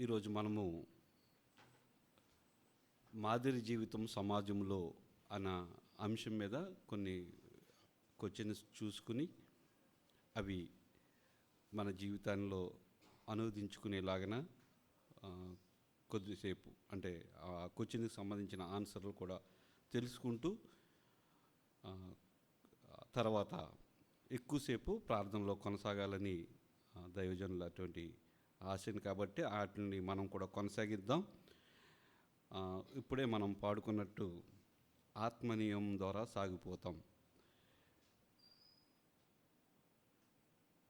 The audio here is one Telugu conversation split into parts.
ఈరోజు మనము మాదిరి జీవితం సమాజంలో అన్న అంశం మీద కొన్ని క్వశ్చన్స్ చూసుకుని అవి మన జీవితంలో అనువదించుకునేలాగన కొద్దిసేపు అంటే ఆ క్వశ్చన్కి సంబంధించిన ఆన్సర్లు కూడా తెలుసుకుంటూ తర్వాత ఎక్కువసేపు ప్రార్థనలో కొనసాగాలని దైవజనులు అటువంటి ఆశని కాబట్టి వాటిని మనం కూడా కొనసాగిద్దాం. ఇప్పుడే మనం పాడుకున్నట్టు ఆత్మనియం ద్వారా సాగిపోతాం.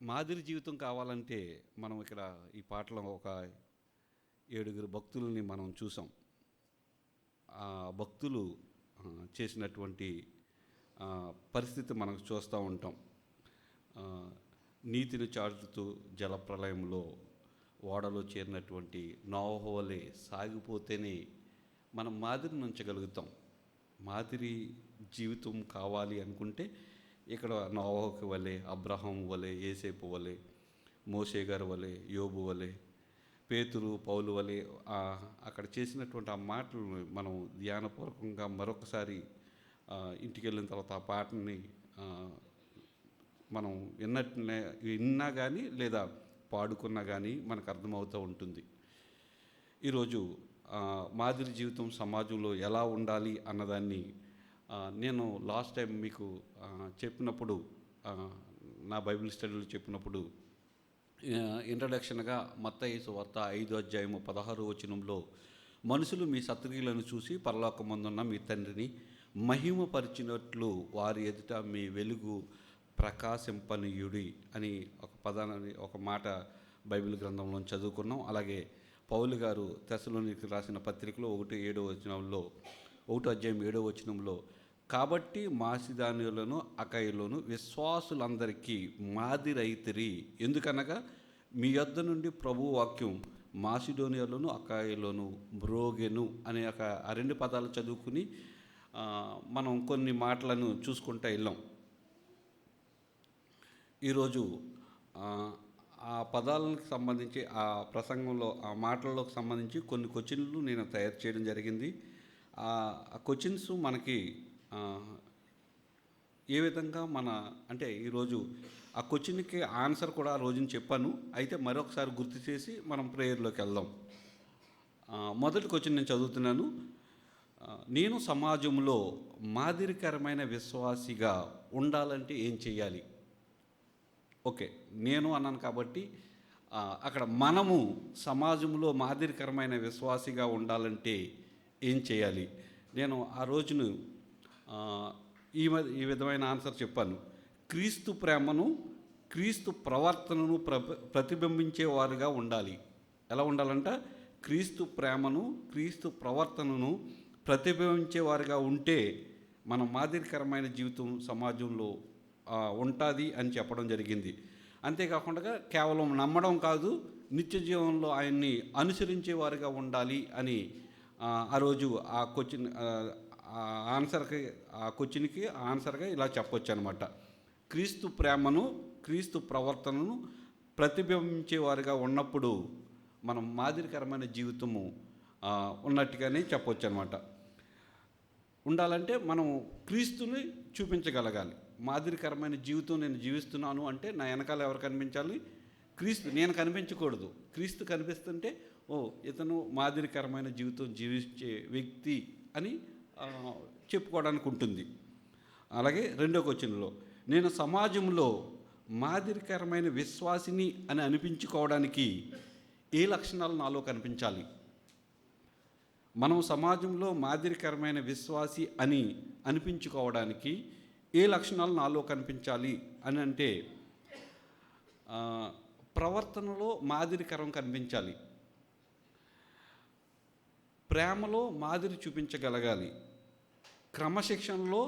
మాదిరి జీవితం కావాలంటే మనం ఇక్కడ ఈ పాటలో ఒక 7 భక్తులని మనం చూసాం. ఆ భక్తులు చేసినటువంటి పరిస్థితి మనకు చూస్తూ ఉంటాం. నీతిని చాటుతూ జలప్రలయంలో ఓడలో చేరినటువంటి నోవహు వలె సాగిపోతేనే మనం మాదిరిని ఉంచగలుగుతాం. మాదిరి జీవితం కావాలి అనుకుంటే ఇక్కడ నోవహు వలె, అబ్రహాం వలె, యేసేపు వలె, మోషే గారి వలె, యోబు వలె, పేతురు, పౌలు వలె అక్కడ చేసినటువంటి ఆ మాటలు మనం ధ్యానపూర్వకంగా మరొకసారి ఇంటికి వెళ్ళిన తర్వాత ఆ పాటని మనం విన్నా కానీ లేదా పాడుకున్నా కానీ మనకు అర్థమవుతూ ఉంటుంది. ఈరోజు మాదిరి జీవితం సమాజంలో ఎలా ఉండాలి అన్నదాన్ని నేను లాస్ట్ టైం మీకు చెప్పినప్పుడు, నా బైబిల్ స్టడీలో చెప్పినప్పుడు ఇంట్రడక్షన్గా మత్తయి సువార్త 5:16 మనుషులు మీ శత్రువులను చూసి పరలోకమందున్న మీ తండ్రిని మహిమపరిచినట్లు వారి ఎదుట మీ వెలుగు ప్రకాశింపనీయుడి అని ఒక మాట బైబిల్ గ్రంథంలో చదువుకున్నాం. అలాగే పౌలు గారు తెస్సలోనికీయులకు రాసిన పత్రికలో 1:7 కాబట్టి మాసిదోనియలోను అకయలోను విశ్వాసులందరికీ మాదిరైతిరి, ఎందుకనగా మీ యొద్ద నుండి ప్రభు వాక్యం మాసిదోనియలోను అకయలోను మ్రోగెను అనే ఒక 2 పదాలు చదువుకుని మనం కొన్ని మాటలను చూసుకుంటూ వెళ్ళాం. ఈరోజు ఆ పదాలకు సంబంధించి ఆ ప్రసంగంలో ఆ మాటలకు సంబంధించి కొన్ని క్వశ్చన్లు నేను తయారు చేయడం జరిగింది. ఆ క్వశ్చన్స్ మనకి ఏ విధంగా అంటే ఈరోజు ఆ క్వశ్చన్కి ఆన్సర్ కూడా ఆ రోజున చెప్పాను. అయితే మరొకసారి గుర్తు చేసి మనం ప్రేయర్లోకి వెళ్దాం. మొదటి క్వశ్చన్ నేను చదువుతున్నాను. నేను సమాజంలో మాదిరికరమైన విశ్వాసిగా ఉండాలంటే ఏం చేయాలి? ఓకే, నేను అన్నాను కాబట్టి అక్కడ మనము సమాజంలో మాదిరికరమైన విశ్వాసిగా ఉండాలంటే ఏం చేయాలి? నేను ఆ రోజును ఈ విధమైన ఆన్సర్ చెప్పాను. క్రీస్తు ప్రేమను, క్రీస్తు ప్రవర్తనను ప్రతిబింబించేవారుగా ఉండాలి. ఎలా ఉండాలంట? క్రీస్తు ప్రేమను, క్రీస్తు ప్రవర్తనను ప్రతిబింబించేవారుగా ఉంటే మన మాదిరికరమైన జీవితం సమాజంలో ఉంటుంది అని చెప్పడం జరిగింది. అంతేకాకుండా కేవలం నమ్మడం కాదు, నిత్య జీవనంలో ఆయన్ని అనుసరించేవారుగా ఉండాలి అని ఆ రోజు ఆ క్వశ్చన్కి ఆన్సర్గా ఇలా చెప్పొచ్చు అనమాట. క్రీస్తు ప్రేమను, క్రీస్తు ప్రవర్తనను ప్రతిబింబించేవారుగా ఉన్నప్పుడు మనం మాదిరికరమైన జీవితము ఉన్నట్టుగానే చెప్పొచ్చు అనమాట. ఉండాలంటే మనం క్రీస్తుని చూపించగలగాలి. మాదిరికరమైన జీవితం నేను జీవిస్తున్నాను అంటే నా వెనకాల ఎవరు కనిపించాలి? క్రీస్తు. నేను కనిపించకూడదు, క్రీస్తు కనిపిస్తుంటే ఇతను మాదిరికరమైన జీవితం జీవించే వ్యక్తి అని చెప్పుకోవడానికి ఉంటుంది. అలాగే రెండో క్వశ్చన్లో నేను సమాజంలో మాదిరికరమైన విశ్వాసిని అని అనిపించుకోవడానికి ఏ లక్షణాలు నాలో కనిపించాలి? మనం సమాజంలో మాదిరికరమైన విశ్వాసి అని అనిపించుకోవడానికి ఏ లక్షణాలు నాలో కనిపించాలి అని అంటే ప్రవర్తనలో మాదిరికరం కనిపించాలి, ప్రేమలో మాదిరి చూపించగలగాలి, క్రమశిక్షణలో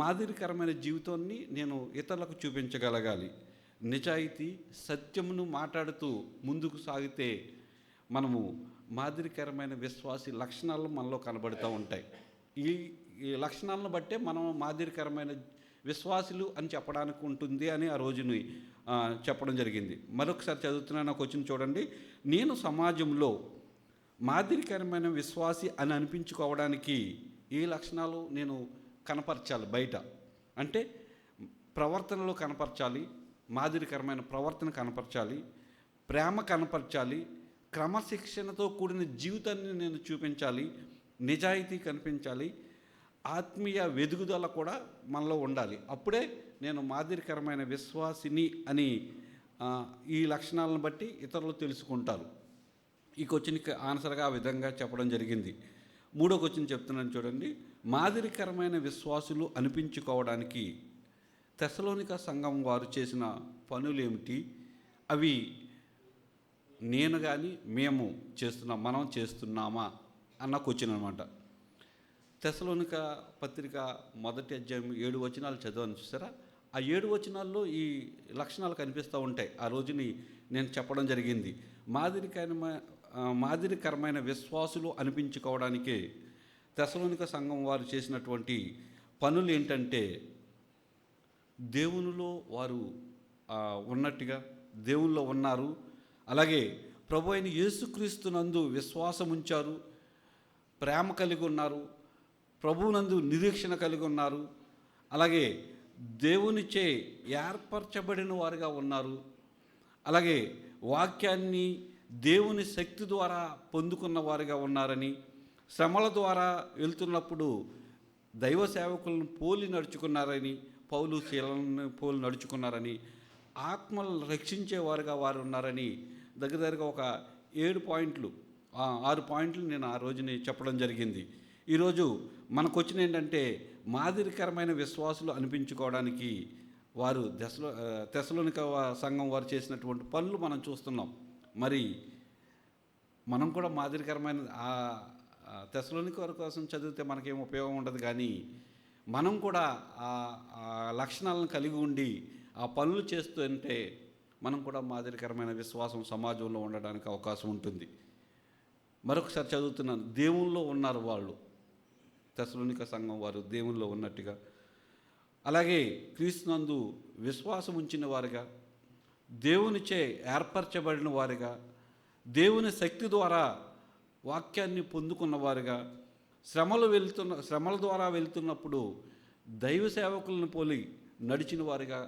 మాదిరికరమైన జీవితాన్ని నేను ఇతరులకు చూపించగలగాలి, నిజాయితీ సత్యమును మాట్లాడుతూ ముందుకు సాగితే మనము మాదిరికరమైన విశ్వాసి లక్షణాలు మనలో కనబడుతూ ఉంటాయి. ఈ లక్షణాలను బట్టే మనం మాదిరికరమైన విశ్వాసులు అని చెప్పడానికి ఉంటుంది అని ఆ రోజుని చెప్పడం జరిగింది. మరొకసారి చదువుతున్నాను, నాకు వచ్చింది చూడండి. నేను సమాజంలో మాదిరికరమైన విశ్వాసి అని అనిపించుకోవడానికి ఈ లక్షణాలు నేను కనపరచాలి బయట. అంటే ప్రవర్తనలో కనపరచాలి, మాదిరికరమైన ప్రవర్తన కనపరచాలి, ప్రేమ కనపరచాలి, క్రమశిక్షణతో కూడిన జీవితాన్ని నేను చూపించాలి, నిజాయితీ కనిపించాలి, ఆత్మీయ వెదుగుదల కూడా మనలో ఉండాలి. అప్పుడే నేను మాదిరికరమైన విశ్వాసిని అని ఈ లక్షణాలను బట్టి ఇతరులు తెలుసుకుంటారు. ఈ క్వశ్చన్కి ఆన్సర్గా ఆ విధంగా చెప్పడం జరిగింది. మూడో క్వశ్చన్ చెప్తున్నాను చూడండి. మాదిరికరమైన విశ్వాసులు అనిపించుకోవడానికి తెస్సలోనిక సంఘం వారు చేసిన పనులు ఏమిటి? అవి నేను కానీ మేము మనం చేస్తున్నామా అన్న క్వశ్చన్ అనమాట. తెస్సలోనిక పత్రిక 1వ అధ్యాయం 7 వచనాలు చదవని చూసారా? ఆ 7 వచనాల్లో ఈ లక్షణాలు కనిపిస్తూ ఉంటాయి. ఆ రోజుని నేను చెప్పడం జరిగింది. మాదిరికరమైన విశ్వాసులు అనిపించుకోవడానికే తెస్సలోనిక సంఘం వారు చేసినటువంటి పనులు ఏంటంటే, దేవునిలో వారు ఉన్నట్టుగా దేవునిలో ఉన్నారు. అలాగే ప్రభు అయిన యేసుక్రీస్తునందు విశ్వాసం ఉంచారు, ప్రేమ కలిగి ఉన్నారు, ప్రభువునందు నిరీక్షణ కలిగి ఉన్నారు. అలాగే దేవునిచే ఏర్పరచబడిన వారుగా ఉన్నారు. అలాగే వాక్యాన్ని దేవుని శక్తి ద్వారా పొందుకున్న వారుగా ఉన్నారని, శ్రమల ద్వారా వెళ్తున్నప్పుడు దైవ సేవకులను పోలి నడుచుకున్నారని, పౌలు శీలను పోలి నడుచుకున్నారని, ఆత్మలను రక్షించేవారుగా వారు ఉన్నారని దగ్గరగా ఒక 7 పాయింట్లు 6 పాయింట్లు నేను ఆ రోజుని చెప్పడం జరిగింది. ఈరోజు మనకు వచ్చిన ఏంటంటే, మాదిరికరమైన విశ్వాసులు అనిపించుకోవడానికి వారు తెస్సలోనిక సంఘం వారు చేసినటువంటి పనులు మనం చూస్తున్నాం. మరి మనం కూడా మాదిరికరమైన తెస్సలోనిక వారి కోసం చదివితే మనకేం ఉపయోగం ఉండదు, కానీ మనం కూడా ఆ లక్షణాలను కలిగి ఉండి ఆ పనులు చేస్తుంటే మనం కూడా మాదిరికరమైన విశ్వాసం సమాజంలో ఉండడానికి అవకాశం ఉంటుంది. మరొకసారి చదువుతున్నాను. దేవుల్లో ఉన్నారు వాళ్ళు, తెస్సలోనిక సంఘం వారు దేవుల్లో ఉన్నట్టుగా. అలాగే క్రీస్తునందు విశ్వాసం ఉంచిన వారుగా, దేవునిచే ఏర్పరచబడిన వారుగా, దేవుని శక్తి ద్వారా వాక్యాన్ని పొందుకున్న వారుగా, శ్రమల ద్వారా వెళ్తున్నప్పుడు దైవ సేవకులను పోలి నడిచిన వారుగా,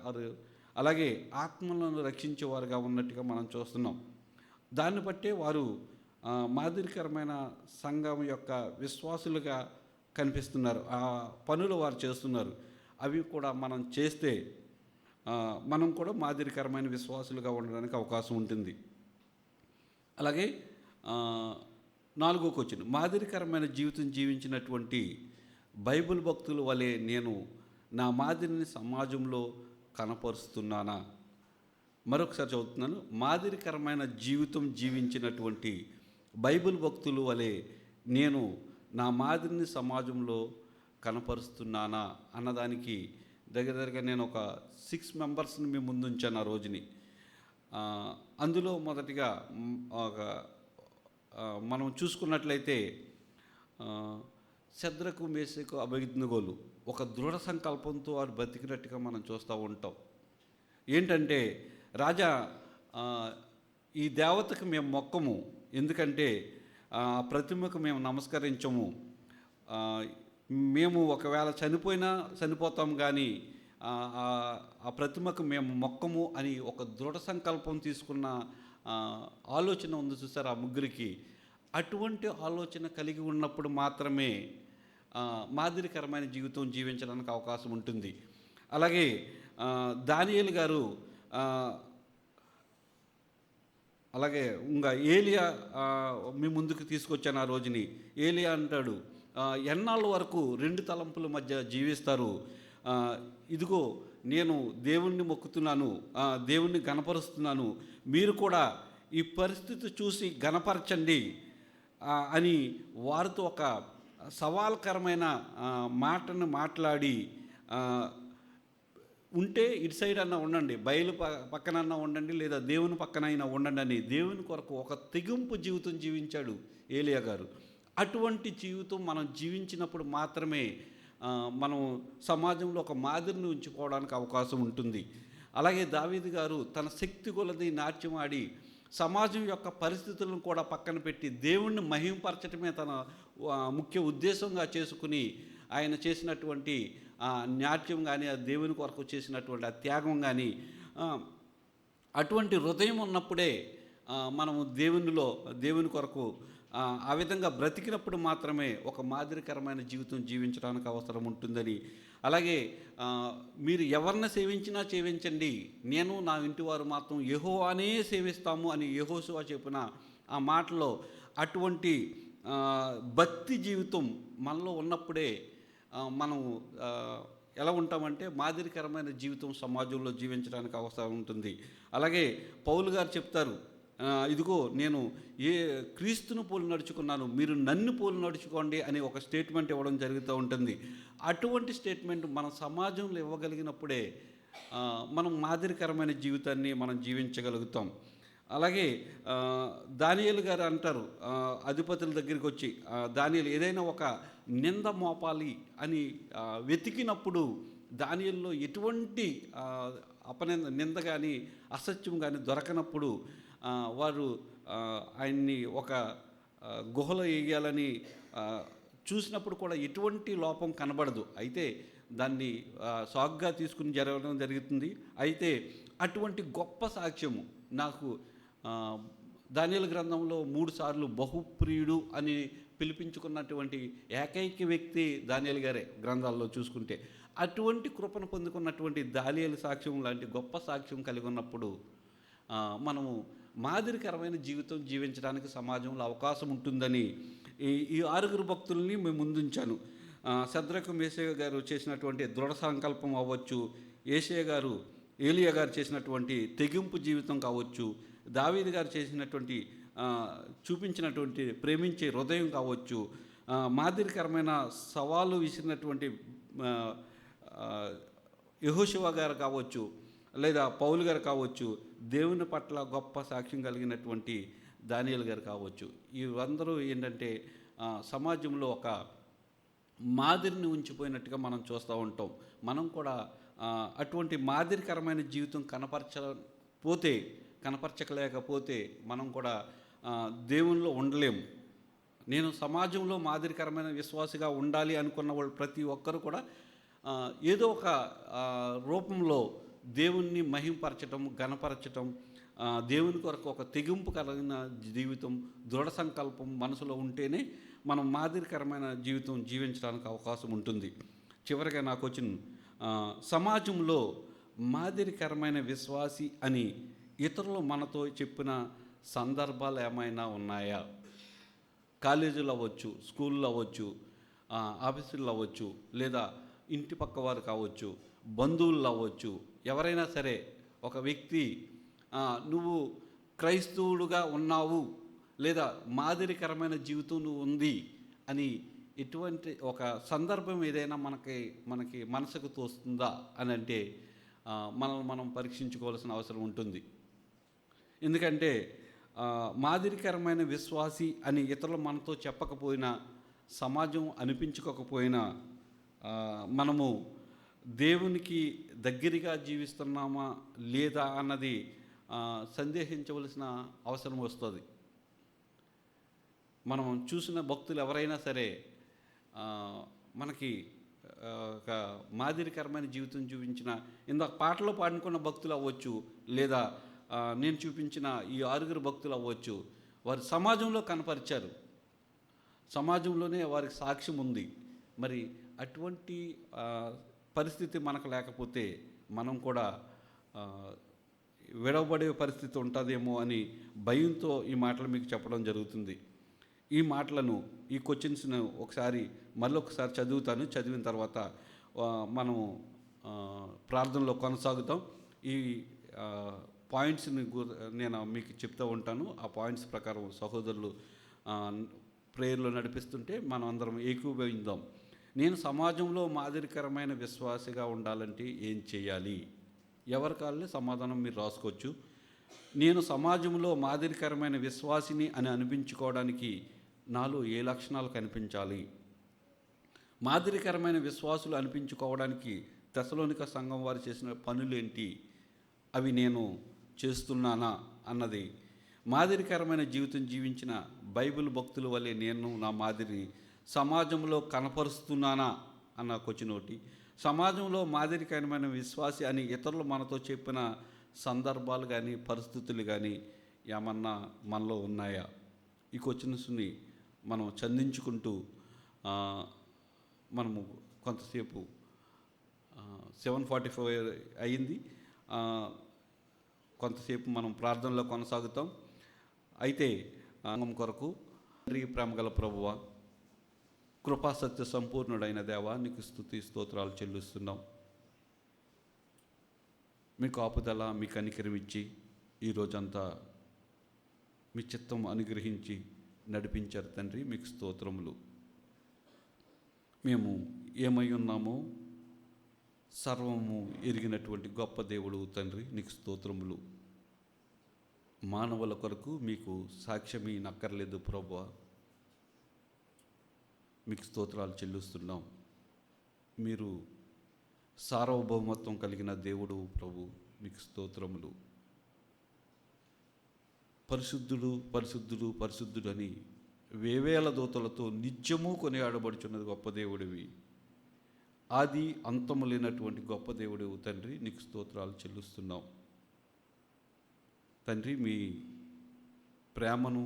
అలాగే ఆత్మలను రక్షించేవారుగా ఉన్నట్టుగా మనం చూస్తున్నాం. దాన్ని బట్టే వారు మాదిరికరమైన సంఘం యొక్క విశ్వాసులుగా కనిపిస్తున్నారు. ఆ పనులు వారు చేస్తున్నారు. అవి కూడా మనం చేస్తే మనం కూడా మాదిరికరమైన విశ్వాసులుగా ఉండడానికి అవకాశం ఉంటుంది. అలాగే 4వ క్వశ్చన్, మాదిరికరమైన జీవితం జీవించినటువంటి బైబిల్ భక్తుల వలె నేను నా మాదిరిని సమాజంలో కనపరుస్తున్నానా? మరొకసారి చదువుతున్నాను. మాదిరికరమైన జీవితం జీవించినటువంటి బైబిల్ భక్తుల వలె నేను నా మాదిరిని సమాజంలో కనపరుస్తున్నానా అన్నదానికి దగ్గరగా నేను ఒక 6 మెంబర్స్ని మీ ముందు ఉంచాను ఆ రోజుని. అందులో మొదటిగా మనం చూసుకున్నట్లయితే శద్రకు, మేషకు, అబేద్నెగోలు ఒక దృఢ సంకల్పంతో వారు బతికినట్టుగా మనం చూస్తూ ఉంటాం. ఏంటంటే, రాజా ఈ దేవతకు మేము మొక్కము, ఎందుకంటే ప్రతిమకు మేము నమస్కరించము, మేము ఒకవేళ చనిపోతాం కానీ ఆ ప్రతిమకు మేము మొక్కము అని ఒక దృఢ సంకల్పం తీసుకున్న ఆలోచన ఉంది చూసారు ఆ ముగ్గురికి. అటువంటి ఆలోచన కలిగి ఉన్నప్పుడు మాత్రమే మాదిరికరమైన జీవితం జీవించడానికి అవకాశం ఉంటుంది. అలాగే దానియేలు గారు, అలాగే ఇంకా ఏలియా మీ ముందుకు తీసుకొచ్చాను ఆ రోజుని. ఏలియా అంటాడు, ఎన్నాళ్ళ వరకు 2 తలంపుల మధ్య జీవిస్తారు? ఇదిగో నేను దేవుణ్ణి మొక్కుతున్నాను, దేవుణ్ణి గణపరుస్తున్నాను, మీరు కూడా ఈ పరిస్థితి చూసి గణపరచండి అని వారితో ఒక సవాల్కరమైన మాటను మాట్లాడి, ఉంటే ఇటు సైడ్ అన్నా ఉండండి, బయలు పక్కనన్నా ఉండండి, లేదా దేవుని పక్కనైనా ఉండండి అని దేవుని కొరకు ఒక తెగింపు జీవితం జీవించాడు ఏలియా గారు. అటువంటి జీవితం మనం జీవించినప్పుడు మాత్రమే మనం సమాజంలో ఒక మాదిరిని ఉంచుకోవడానికి అవకాశం ఉంటుంది. అలాగే దావీదు గారు తన శక్తి కొలది నాట్యం ఆడి సమాజం యొక్క పరిస్థితులను కూడా పక్కన పెట్టి దేవుణ్ణి మహింపరచటమే తన ముఖ్య ఉద్దేశంగా చేసుకుని ఆయన చేసినటువంటి నాట్యం కానీ, ఆ దేవుని కొరకు చేసినటువంటి ఆ త్యాగం కానీ, అటువంటి హృదయం ఉన్నప్పుడే మనము దేవుని కొరకు ఆ విధంగా బ్రతికినప్పుడు మాత్రమే ఒక మాదిరికరమైన జీవితం జీవించడానికి అవసరం ఉంటుందని, అలాగే మీరు ఎవరిని సేవించండి, నేను నా ఇంటివారు మాత్రం యెహోవానే సేవిస్తాము అని యెహోషువ చెప్పిన ఆ మాటలో అటువంటి భక్తి జీవితం మనలో ఉన్నప్పుడే మనం ఎలా ఉంటామంటే మాదిరికరమైన జీవితం సమాజంలో జీవించడానికి అవసరం ఉంటుంది. అలాగే పౌలు గారు చెప్తారు, ఇదిగో నేను క్రీస్తును పోలి నడుచుకున్నాను, మీరు నన్ను పోలి నడుచుకోండి అని ఒక స్టేట్మెంట్ ఇవ్వడం జరుగుతూ ఉంటుంది. అటువంటి స్టేట్మెంట్ మన సమాజంలో ఇవ్వగలిగినప్పుడే మనం మాదిరికరమైన జీవితాన్ని మనం జీవించగలుగుతాం. అలాగే దానియేలు గారు అంటారు, అధిపతుల దగ్గరికి వచ్చి దానియేలు ఏదైనా ఒక నింద మోపాలి అని వెతికినప్పుడు దానియేలులో ఎటువంటి నింద కానీ అసత్యం కానీ దొరకనప్పుడు వారు ఆయన్ని ఒక గుహలో వేయాలని చూసినప్పుడు కూడా ఎటువంటి లోపం కనబడదు. అయితే దాన్ని సాగ్గా తీసుకుని జరగడం జరుగుతుంది. అయితే అటువంటి గొప్ప సాక్ష్యము నాకు దానియేలు గ్రంథంలో 3 సార్లు బహుప్రియుడు అని పిలిపించుకున్నటువంటి ఏకైక వ్యక్తి దానియేలు గారే గ్రంథాల్లో చూసుకుంటే. అటువంటి కృపను పొందుకున్నటువంటి దానియేలు సాక్ష్యం లాంటి గొప్ప సాక్ష్యం కలిగి ఉన్నప్పుడు మనము మాదిరికరమైన జీవితం జీవించడానికి సమాజంలో అవకాశం ఉంటుందని ఈ 6 భక్తుల్ని మేము ముందుంచాను. శద్రకు మేషయ్య గారు చేసినటువంటి దృఢ సంకల్పం అవ్వచ్చు, ఏలియా గారు చేసినటువంటి తెగింపు జీవితం కావచ్చు, దావీదు గారు చేసినటువంటి చూపించినటువంటి ప్రేమించే హృదయం కావచ్చు, మాదిరికరమైన సవాలు విసిరినటువంటి యెహోషువ గారు కావచ్చు, లేదా పౌలు గారు కావచ్చు, దేవుని పట్ల గొప్ప సాక్ష్యం కలిగినటువంటి దానియేలు గారు కావచ్చు. ఇవందరూ ఏంటంటే సమాజంలో ఒక మాదిరిని ఉంచిపోయినట్టుగా మనం చూస్తూ ఉంటాం. మనం కూడా అటువంటి మాదిరికరమైన జీవితం కనపరచలేకపోతే మనం కూడా దేవునిలో ఉండలేము. నేను సమాజంలో మాదిరికరమైన విశ్వాసిగా ఉండాలి అనుకున్న వాళ్ళు ప్రతి ఒక్కరు కూడా ఏదో ఒక రూపంలో దేవుణ్ణి మహింపరచటం, ఘనపరచటం, దేవుని కొరకు ఒక తెగింపు కలిగిన జీవితం, దృఢ సంకల్పం మనసులో ఉంటేనే మనం మాదిరికరమైన జీవితం జీవించడానికి అవకాశం ఉంటుంది. చివరిగా నాకు వచ్చిన సమాజంలో మాదిరికరమైన విశ్వాసి అని ఇతరులు మనతో చెప్పిన సందర్భాలు ఏమైనా ఉన్నాయా? కాలేజీలు అవ్వచ్చు, స్కూల్లో అవ్వచ్చు, ఆఫీసుల్లో అవ్వచ్చు, లేదా ఇంటి పక్క వారు కావచ్చు, బంధువులు అవ్వచ్చు, ఎవరైనా సరే ఒక వ్యక్తి నువ్వు క్రైస్తవుడుగా ఉన్నావు లేదా మాదిరికరమైన జీవితం నువ్వు ఉంది అని ఇటువంటి ఒక సందర్భం ఏదైనా మనకి మనసుకు తోస్తుందా అని అంటే మనం పరీక్షించుకోవాల్సిన అవసరం ఉంటుంది. ఎందుకంటే మాదిరికరమైన విశ్వాసి అని ఇతరులు మనతో చెప్పకపోయినా, సమాజం అనిపించుకోకపోయినా మనము దేవునికి దగ్గరగా జీవిస్తున్నామా లేదా అన్నది సందేహించవలసిన అవసరం వస్తుంది. మనం చూసిన భక్తులు ఎవరైనా సరే మనకి ఒక మాదిరికరమైన జీవితం చూపించిన ఇందాక పాటలో పాడుకున్న భక్తులు అవ్వచ్చు, లేదా నేను చూపించిన ఈ 6 భక్తులు అవ్వచ్చు, వారు సమాజంలో కనపరిచారు, సమాజంలోనే వారికి సాక్ష్యం ఉంది. మరి అటువంటి పరిస్థితి మనకు లేకపోతే మనం కూడా విడవబడే పరిస్థితి ఉంటుందేమో అని భయంతో ఈ మాటలు మీకు చెప్పడం జరుగుతుంది. ఈ మాటలను, ఈ క్వశ్చన్స్ను మళ్ళొకసారి చదువుతాను. చదివిన తర్వాత మనము ప్రార్థనలో కొనసాగుతాం. ఈ పాయింట్స్ని నేను మీకు చెప్తూ ఉంటాను. ఆ పాయింట్స్ ప్రకారం సహోదరులు ప్రేయర్లో నడిపిస్తుంటే మనం అందరం ఏకీభవిద్దాం. నేను సమాజంలో మాదిరికరమైన విశ్వాసిగా ఉండాలంటే ఏం చేయాలి? ఎవరికాళ్ళే సమాధానం మీరు రాసుకోవచ్చు. నేను సమాజంలో మాదిరికరమైన విశ్వాసిని అని అనిపించుకోవడానికి నాలో ఏ లక్షణాలు కనిపించాలి? మాదిరికరమైన విశ్వాసులు అనిపించుకోవడానికి తెస్సలోనిక సంఘం వారు చేసిన పనులేంటి? అవి నేను చేస్తున్నానా అన్నది, మాదిరికరమైన జీవితం జీవించిన బైబిల్ భక్తుల వల్లే నేను నా మాదిరిని సమాజంలో కనపరుస్తున్నానా అన్న క్వశ్చన్ ఒకటి. సమాజంలో మాదిరికరమైన విశ్వాసి అని ఇతరులు మనతో చెప్పిన సందర్భాలు కానీ పరిస్థితులు కానీ ఏమన్నా మనలో ఉన్నాయా? ఈ క్వశ్చన్స్ని మనం చందించుకుంటూ మనము కొంతసేపు 7:45 అయింది, కొంతసేపు మనం ప్రార్థనలో కొనసాగుతాం. అయితే అంగం కొరకు ప్రేమగల ప్రభువా, కృపాసత్య సంపూర్ణుడైన దేవా, నీకు స్తుతి స్తోత్రాలు చెల్లిస్తున్నాం. మీ కాపుదల, మీ కనికరం ఇచ్చి ఈరోజంతా మీ చిత్తం అనుగ్రహించి నడిపించారు తండ్రి, మీకు స్తోత్రములు. మేము ఏమై ఉన్నామో సర్వము ఎరిగినటువంటి గొప్ప దేవుడు తండ్రి, నీకు స్తోత్రములు. మానవుల కొరకు మీకు సాక్ష్యమీ నక్కర్లేదు ప్రభువా, మీకు స్తోత్రాలు చెల్లిస్తున్నాం. మీరు సార్వభౌమత్వం కలిగిన దేవుడు ప్రభు, మీకు స్తోత్రములు. పరిశుద్ధుడు పరిశుద్ధుడు పరిశుద్ధుడు అని వేవేల దూతలతో నిత్యము కొనియాడబడుచున్నది గొప్ప దేవుడివి, ఆది అంతము లేనటువంటి గొప్ప దేవుడివి తండ్రి, నీకు స్తోత్రాలు చెల్లిస్తున్నాం. తండ్రి, మీ ప్రేమను,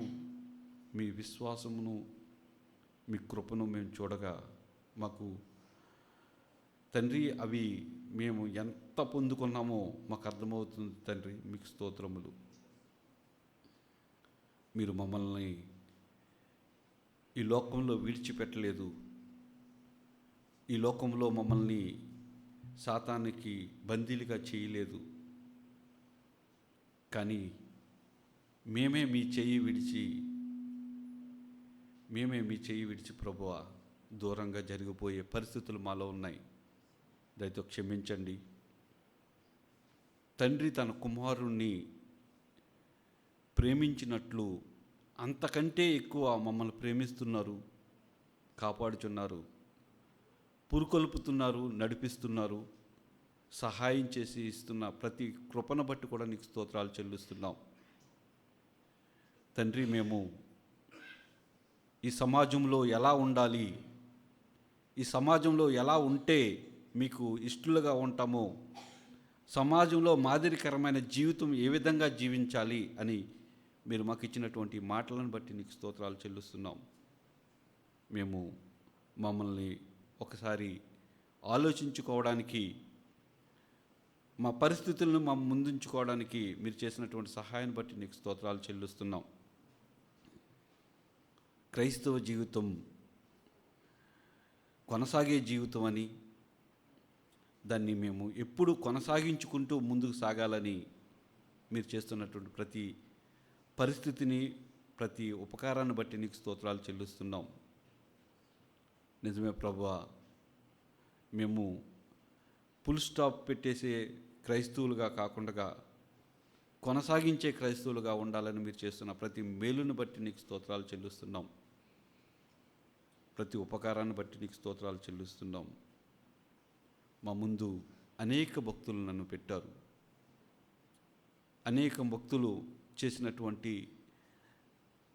మీ విశ్వాసమును, మీ కృపను మేము చూడగా మాకు తండ్రి అవి మేము ఎంత పొందుకున్నామో మాకు అర్థమవుతుంది తండ్రి, మీకు స్తోత్రములు. మీరు మమ్మల్ని ఈ లోకంలో విడిచిపెట్టలేదు, ఈ లోకంలో మమ్మల్ని సాతానికి బందీలుగా చేయలేదు. కానీ మేమే మీ చెయ్యి విడిచి ప్రభువా దూరంగా జరిగిపోయే పరిస్థితులు మాలో ఉన్నాయి. దయతో క్షమించండి తండ్రి. తన కుమారుణ్ణి ప్రేమించినట్లు అంతకంటే ఎక్కువ మమ్మల్ని ప్రేమిస్తున్నారు, కాపాడుచున్నారు, పురుకొల్పుతున్నారు, నడిపిస్తున్నారు, సహాయం చేసి ఇస్తున్న ప్రతి కృపను బట్టి కూడా నీకు స్తోత్రాలు చెల్లిస్తున్నాం తండ్రి. మేము ఈ సమాజంలో ఎలా ఉండాలి, ఈ సమాజంలో ఎలా ఉంటే మీకు ఇష్టలుగా ఉంటామో, సమాజంలో మాదిరికరమైన జీవితం ఏ విధంగా జీవించాలి అని మీరు మాకు ఇచ్చినటువంటి మాటలను బట్టి నీకు స్తోత్రాలు చెల్లిస్తున్నాం. మేము మమ్మల్ని ఒకసారి ఆలోచించుకోవడానికి, మా పరిస్థితులను మా ముందుంచుకోవడానికి మీరు చేసినటువంటి సహాయాన్ని బట్టి నీకు స్తోత్రాలు చెల్లిస్తున్నాం. క్రైస్తవ జీవితం కొనసాగే జీవితం అని, దాన్ని మేము ఎప్పుడు కొనసాగించుకుంటూ ముందుకు సాగాలని మీరు చేస్తున్నటువంటి ప్రతి పరిస్థితిని, ప్రతి ఉపకారాన్ని బట్టి నీకు స్తోత్రాలు చెల్లిస్తున్నాం. నిజమే ప్రభువా, మేము ఫుల్ స్టాప్ పెట్టేసే క్రైస్తవులుగా కాకుండా కొనసాగించే క్రైస్తవులుగా ఉండాలని మీరు చేస్తున్న ప్రతి మేలుని బట్టి నీకు స్తోత్రాలు చెల్లిస్తున్నాం. ప్రతి ఉపకారాన్ని బట్టి నీకు స్తోత్రాలు చెల్లిస్తున్నాం. మా ముందు అనేక భక్తులు నన్ను పెట్టారు, అనేక భక్తులు చేసినటువంటి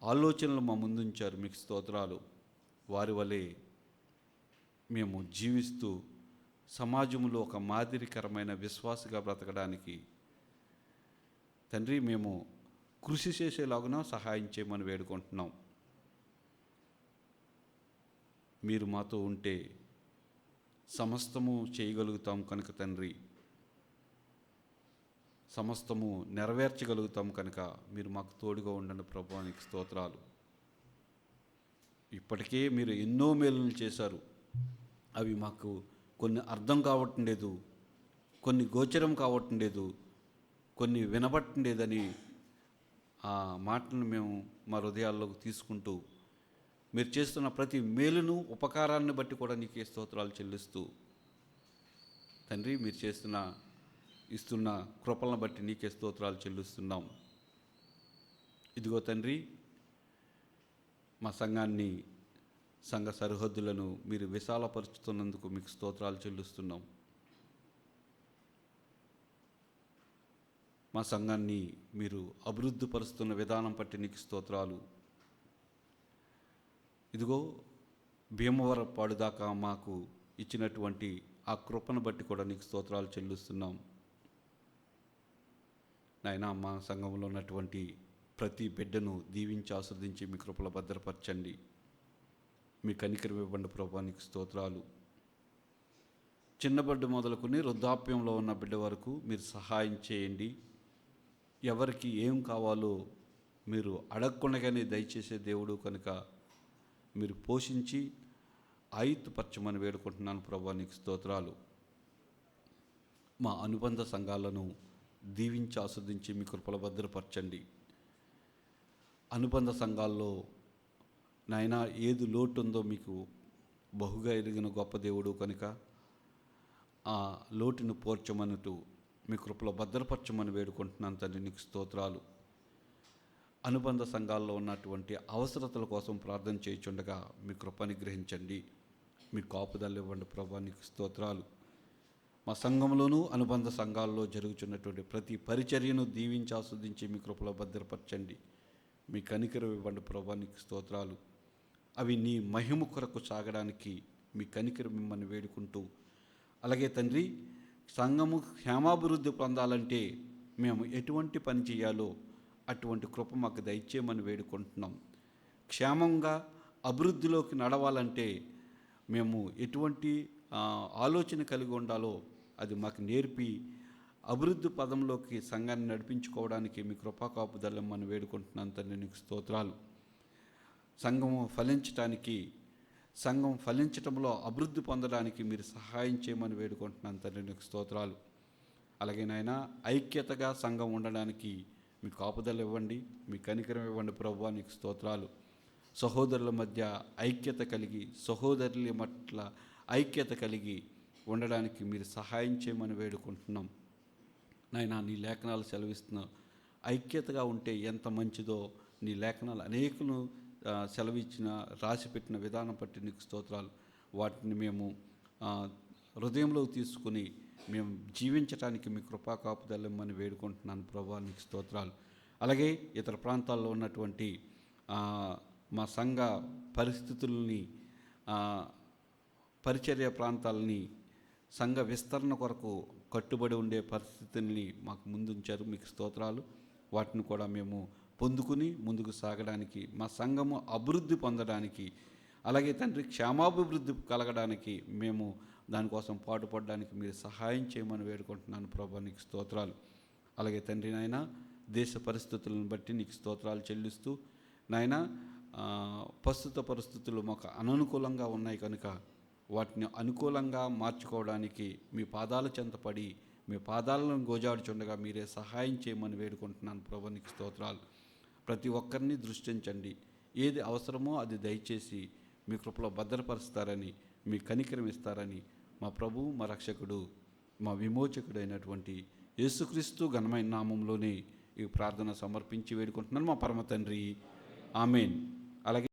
ఆలోచనలు మా ముందుంచారు, మీకు స్తోత్రాలు. వారి వలె మేము జీవిస్తూ సమాజంలో ఒక మాదిరికరమైన విశ్వాసగా బ్రతకడానికి తండ్రి మేము కృషి చేసేలాగున సహాయం చేయమని వేడుకుంటున్నాం. మీరు మాతో ఉంటే సమస్తము చేయగలుగుతాం కనుక తండ్రి, సమస్తము నెరవేర్చగలుగుతాం కనుక మీరు మాకు తోడుగా ఉండండి ప్రభువానికి స్తోత్రాలు. ఇప్పటికే మీరు ఎన్నో మేలులు చేశారు, అవి మాకు కొన్ని అర్థం కావటం లేదు, కొన్ని గోచరం కావటం లేదు, కొన్ని వినబట్టం లేదని ఆ మాటలను మేము మా హృదయాల్లోకి తీసుకుంటూ మీరు చేస్తున్న ప్రతి మేలును, ఉపకారాన్ని బట్టి కూడా నీకే స్తోత్రాలు చెల్లిస్తూ తండ్రి, మీరు ఇస్తున్న కృపలను బట్టి నీకే స్తోత్రాలు చెల్లిస్తున్నాం. ఇదిగో తండ్రి, మా సంఘాన్ని, సంఘ సరిహద్దులను మీరు విశాలపరుచుతున్నందుకు మీకు స్తోత్రాలు చెల్లిస్తున్నాం. మా సంఘాన్ని మీరు అభివృద్ధి పరుస్తున్న విధానం బట్టి నీకు స్తోత్రాలు. ఇదిగో భీమవరం పాడుదాకా మాకు ఇచ్చినటువంటి ఆ కృపను బట్టి కూడా నీకు స్తోత్రాలు చెల్లిస్తున్నాం. నాయనా, మా సంఘంలో ఉన్నటువంటి ప్రతి బిడ్డను దీవించి ఆస్వాదించి మీ కృపలో భద్రపరచండి. మీ కనికరం ఇవ్వండి ప్రభువా, నీకు స్తోత్రాలు. చిన్న బిడ్డ మొదలుకొని వృద్ధాప్యంలో ఉన్న బిడ్డ వరకు మీరు సహాయం చేయండి. ఎవరికి ఏం కావాలో మీరు అడగకుండానే దయచేసే దేవుడు కనుక మీరు పోషించి ఆయుత్తుపరచమని వేడుకుంటున్నాను ప్రభువా, నీకు స్తోత్రాలు. మా అనుబంధ సంఘాలను దీవించి ఆస్వాదించి మీ కృపలో భద్రపరచండి. అనుబంధ సంఘాల్లో నాయనా ఏది లోటు ఉందో మీకు బహుగా ఎరిగిన గొప్ప దేవుడు కనుక ఆ లోటును పోర్చమనుతూ మీ కృపలో భద్రపరచమని వేడుకుంటున్నాను తండ్రి, నీకు స్తోత్రాలు. అనుబంధ సంఘాల్లో ఉన్నటువంటి అవసరతల కోసం ప్రార్థన చేయుచుండగా మీ కృపని గ్రహించండి. మీ కాపుదలు ఇవ్వండి ప్రభువా, నీకు స్తోత్రాలు. మా సంఘంలోనూ అనుబంధ సంఘాల్లో జరుగుతున్నటువంటి ప్రతి పరిచర్యను దీవించి ఆస్వాదించి మీ కృపలో భద్రపరచండి. మీ కనికరం ఇవ్వండి ప్రభువా, నీకు స్తోత్రాలు. అవి నీ మహిమ కొరకు సాగడానికి మీ కనికరం మిమ్మల్ని వేడుకుంటూ, అలాగే తండ్రి సంఘము క్షేమాభివృద్ధి పొందాలంటే మేము ఎటువంటి పని చేయాలో అటువంటి కృప మాకు దయచేయమని వేడుకుంటున్నాం. క్షేమంగా అభివృద్ధిలోకి నడవాలంటే మేము ఎటువంటి ఆలోచన కలిగి ఉండాలో అది మాకు నేర్పి అభివృద్ధి పదంలోకి సంఘాన్ని నడిపించుకోవడానికి మీ కృపా కాపుదలమ్మని వేడుకుంటున్నాను తండ్రి, నీకు స్తోత్రాలు. సంఘం ఫలించటంలో అభివృద్ధి పొందడానికి మీరు సహాయం చేయమని వేడుకుంటున్నాను తండ్రి, నీకు స్తోత్రాలు. అలాగే నాయన ఐక్యతగా సంఘం ఉండడానికి మీ కాపుదలు ఇవ్వండి, మీ కనికరం ఇవ్వండి ప్రభువా, నీకు స్తోత్రాలు. సహోదరుల మధ్య ఐక్యత కలిగి, సహోదరుల పట్ల ఐక్యత కలిగి ఉండడానికి మీరు సహాయం చేయమని వేడుకుంటున్నాం నాయనా. నీ లేఖనాలు సెలవిస్తున్న ఐక్యతగా ఉంటే ఎంత మంచిదో నీ లేఖనాలు అనేకులు సెలవిచ్చిన రాసిపెట్టిన విధానం బట్టి నీకు స్తోత్రాలు. వాటిని మేము హృదయంలో తీసుకుని మేము జీవించడానికి మీ కృపా కాపుదలమ్మని వేడుకుంటున్నాను ప్రభువా, నీకు స్తోత్రాలు. అలాగే ఇతర ప్రాంతాల్లో ఉన్నటువంటి మా సంఘ పరిస్థితుల్ని, పరిచర్య ప్రాంతాలని, సంఘ విస్తరణ కొరకు కట్టుబడి ఉండే పరిస్థితుల్ని మాకు ముందుంచారు, మీకు స్తోత్రాలు. వాటిని కూడా మేము పొందుకుని ముందుకు సాగడానికి, మా సంఘము అభివృద్ధి పొందడానికి, అలాగే తండ్రి క్షేమాభివృద్ధి కలగడానికి మేము దానికోసం పాటుపడడానికి మీరు సహాయం చేయమని వేడుకుంటున్నాను ప్రభువా, నీకు స్తోత్రాలు. అలాగే తండ్రి నాయన దేశ పరిస్థితులను బట్టి నీకు స్తోత్రాలు చెల్లిస్తూ నాయన ప్రస్తుత పరిస్థితులు మాకు అననుకూలంగా ఉన్నాయి కనుక వాటిని అనుకూలంగా మార్చుకోవడానికి మీ పాదాల చెంతపడి మీ పాదాలను గోజాడుచుండగా మీరే సహాయం చేయమని వేడుకుంటున్నాను ప్రభువా, నీకు స్తోత్రాలు. ప్రతి ఒక్కరిని దృష్టించండి, ఏది అవసరమో అది దయచేసి మీ కృపలో భద్రపరుస్తారని, మీ కనికరం ఇస్తారని మా ప్రభువు, మా రక్షకుడు, మా విమోచకుడు అయినటువంటి యేసుక్రీస్తు ఘనమైన నామంలోనే ఈ ప్రార్థన సమర్పించి వేడుకుంటున్నాను మా పరమ తండ్రి, ఆమేన్. అలాగే